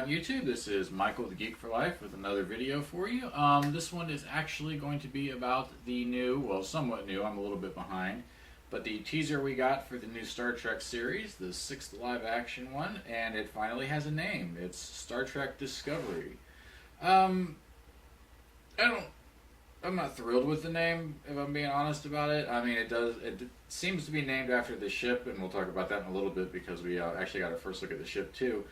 up, YouTube? This is Michael the Geek for Life with another video for you. This one is actually going to be about the new, well, somewhat new, I'm a little bit behind, but the teaser we got for the new Star Trek series, the sixth live action one, and it finally has a name. It's Star Trek Discovery. Um, I don't, I'm not thrilled with the name, if I'm being honest about it. I mean, it seems to be named after the ship, and we'll talk about that in a little bit because we actually got a first look at the ship too.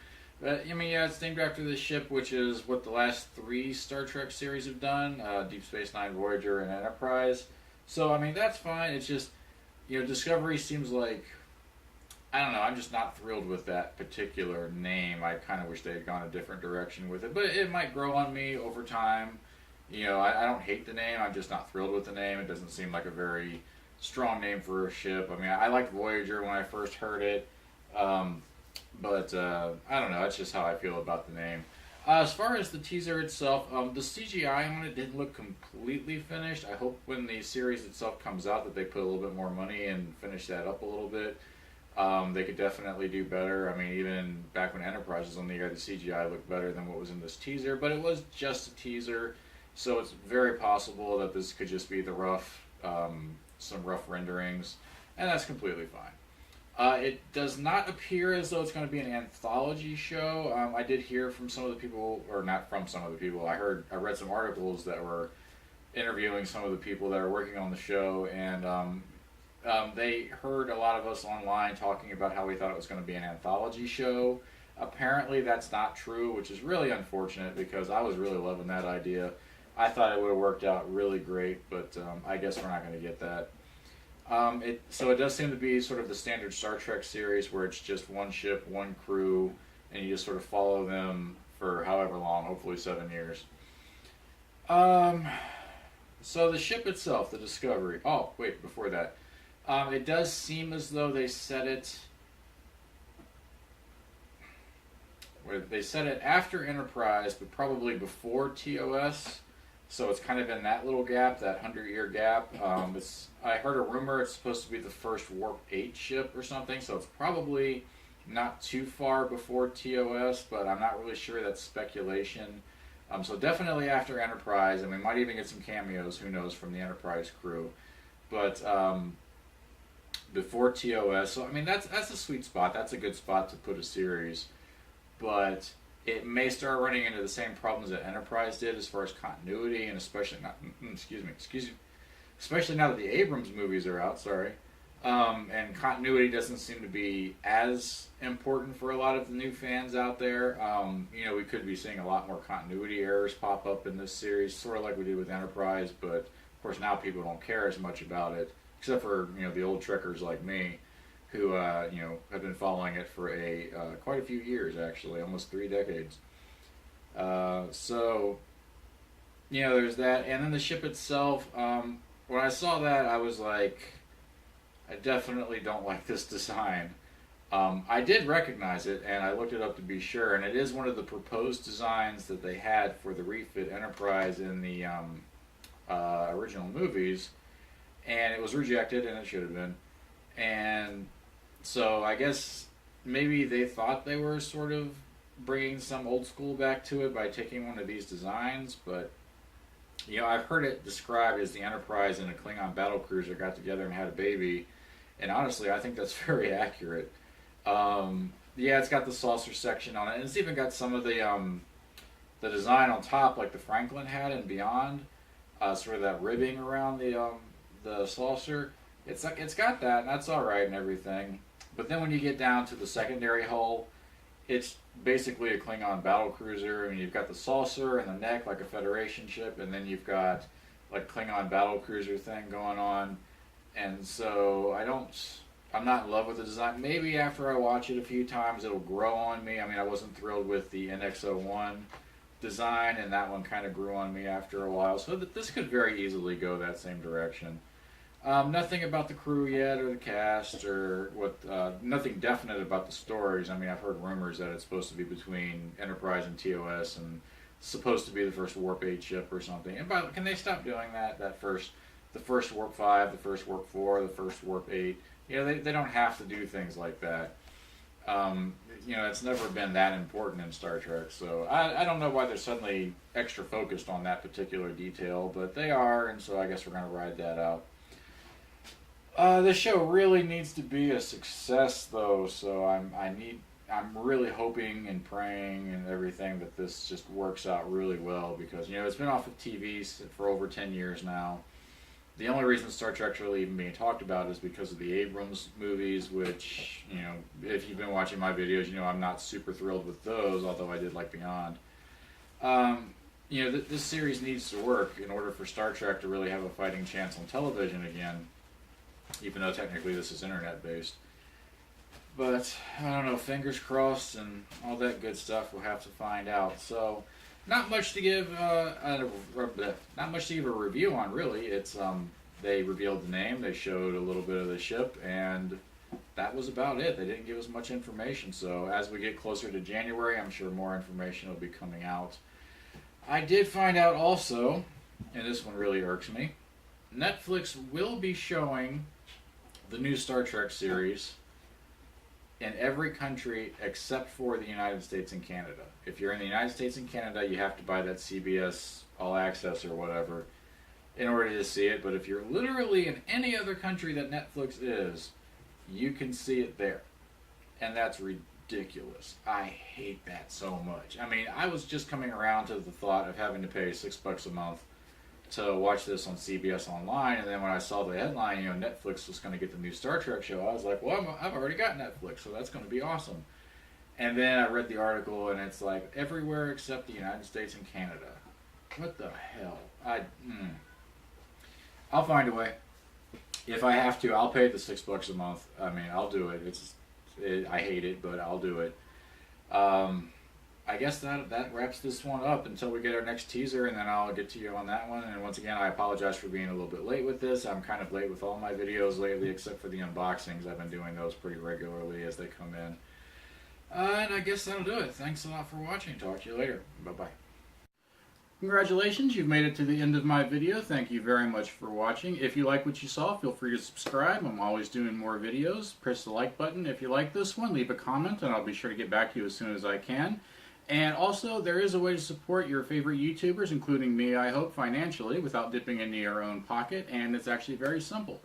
But I mean, yeah, it's named after the ship, which is what the last three Star Trek series have done: Deep Space Nine, Voyager, and Enterprise. So I mean, that's fine. It's just, Discovery seems like, I don't know. I'm just not thrilled with that particular name. I kind of wish they had gone a different direction with it, but it might grow on me over time. I don't hate the name. I'm just not thrilled with the name. It doesn't seem like a very strong name for a ship. I mean, I liked Voyager when I first heard it. But I don't know. That's just how I feel about the name. As far as the teaser itself, the CGI on it didn't look completely finished. I hope when the series itself comes out that they put a little bit more money and finish that up a little bit. They could definitely do better. I mean, even back when Enterprise was on the air, the CGI looked better than what was in this teaser. But it was just a teaser, so it's very possible that this could just be the some rough renderings, and that's completely fine. It does not appear as though it's going to be an anthology show. I did hear from some of the people, or not from some of the people. I read some articles that were interviewing some of the people that are working on the show, and they heard a lot of us online talking about how we thought it was going to be an anthology show. Apparently, that's not true, which is really unfortunate because I was really loving that idea. I thought it would have worked out really great, but I guess we're not going to get that. So it does seem to be sort of the standard Star Trek series where it's just one ship, one crew, and you just sort of follow them for however long, hopefully 7 years. So the ship itself, the Discovery. Oh, wait, before that. It does seem as though they set it after Enterprise, but probably before TOS. So it's kind of in that little gap, that 100-year gap. I heard a rumor it's supposed to be the first Warp 8 ship or something, so it's probably not too far before TOS, but I'm not really sure. That's speculation. So definitely after Enterprise, and we might even get some cameos, who knows, from the Enterprise crew. But before TOS, so I mean that's a sweet spot. That's a good spot to put a series, but it may start running into the same problems that Enterprise did as far as continuity, and especially not, especially now that the Abrams movies are out. Sorry, and continuity doesn't seem to be as important for a lot of the new fans out there. We could be seeing a lot more continuity errors pop up in this series, sort of like we did with Enterprise. But of course, now people don't care as much about it, except for the old Trekkers like me, who have been following it for quite a few years, actually, almost 3 decades. So there's that, and then the ship itself. When I saw that, I was like, I definitely don't like this design. I did recognize it, and I looked it up to be sure, and it is one of the proposed designs that they had for the refit Enterprise in the original movies, and it was rejected, and it should have been. And so I guess maybe they thought they were sort of bringing some old school back to it by taking one of these designs, but I've heard it described as the Enterprise and a Klingon battlecruiser got together and had a baby, and honestly I think that's very accurate. It's got the saucer section on it, and it's even got some of the design on top like the Franklin had and beyond, sort of that ribbing around the saucer. It's got that, and that's all right and everything. But then when you get down to the secondary hull, it's basically a Klingon battlecruiser. I mean, you've got the saucer and the neck like a Federation ship, and then you've got like Klingon battlecruiser thing going on. And so I'm not in love with the design. Maybe after I watch it a few times, it'll grow on me. I mean, I wasn't thrilled with the NX-01 design, and that one kind of grew on me after a while. So this could very easily go that same direction. Nothing about the crew yet, or the cast, or nothing definite about the stories. I mean, I've heard rumors that it's supposed to be between Enterprise and TOS, and supposed to be the first Warp 8 ship or something. And can they stop doing that? The first Warp 5, the first Warp 4, the first Warp 8. They don't have to do things like that. it's never been that important in Star Trek. So I don't know why they're suddenly extra focused on that particular detail, but they are, and so I guess we're going to ride that out. This show really needs to be a success, though. So I'm really hoping and praying and everything that this just works out really well, because it's been off of TV for over 10 years now. The only reason Star Trek's really even being talked about is because of the Abrams movies, which, if you've been watching my videos, I'm not super thrilled with those, although I did like Beyond. This series needs to work in order for Star Trek to really have a fighting chance on television again, even though technically this is internet-based. But, I don't know, fingers crossed and all that good stuff, we'll have to find out. So, not much to give a review on, really. It's they revealed the name, they showed a little bit of the ship, and that was about it. They didn't give us much information. So as we get closer to January, I'm sure more information will be coming out. I did find out also, and this one really irks me, Netflix will be showing the new Star Trek series in every country except for the United States and Canada. If you're in the United States and Canada, you have to buy that CBS All Access or whatever in order to see it. But if you're literally in any other country that Netflix is, you can see it there. And that's ridiculous. I hate that so much. I mean, I was just coming around to the thought of having to pay $6 a month to watch this on CBS Online, and then when I saw the headline, Netflix was going to get the new Star Trek show, I was like, well, I've already got Netflix, so that's going to be awesome. And then I read the article, and it's like, everywhere except the United States and Canada. What the hell? I'll find a way. If I have to, I'll pay the $6 a month. I mean, I'll do it. I hate it, but I'll do it. I guess that wraps this one up until we get our next teaser, and then I'll get to you on that one. And once again, I apologize for being a little bit late with this. I'm kind of late with all my videos lately, except for the unboxings. I've been doing those pretty regularly as they come in. And I guess that'll do it. Thanks a lot for watching. Talk to you later. Bye-bye. Congratulations, you've made it to the end of my video. Thank you very much for watching. If you like what you saw, feel free to subscribe. I'm always doing more videos. Press the like button if you like this one. Leave a comment, and I'll be sure to get back to you as soon as I can. And also, there is a way to support your favorite YouTubers, including me, I hope, financially, without dipping into your own pocket, and it's actually very simple.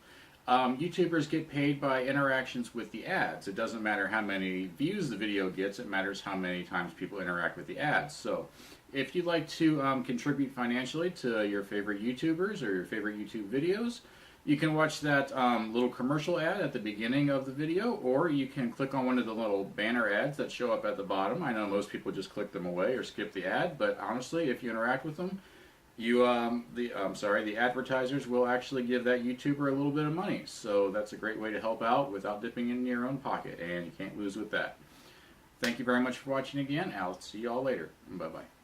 YouTubers get paid by interactions with the ads. It doesn't matter how many views the video gets, it matters how many times people interact with the ads. So, if you'd like to contribute financially to your favorite YouTubers or your favorite YouTube videos, you can watch that little commercial ad at the beginning of the video, or you can click on one of the little banner ads that show up at the bottom. I know most people just click them away or skip the ad, but honestly, if you interact with them, the advertisers will actually give that YouTuber a little bit of money. So that's a great way to help out without dipping in your own pocket, and you can't lose with that. Thank you very much for watching again. I'll see you all later. Bye-bye.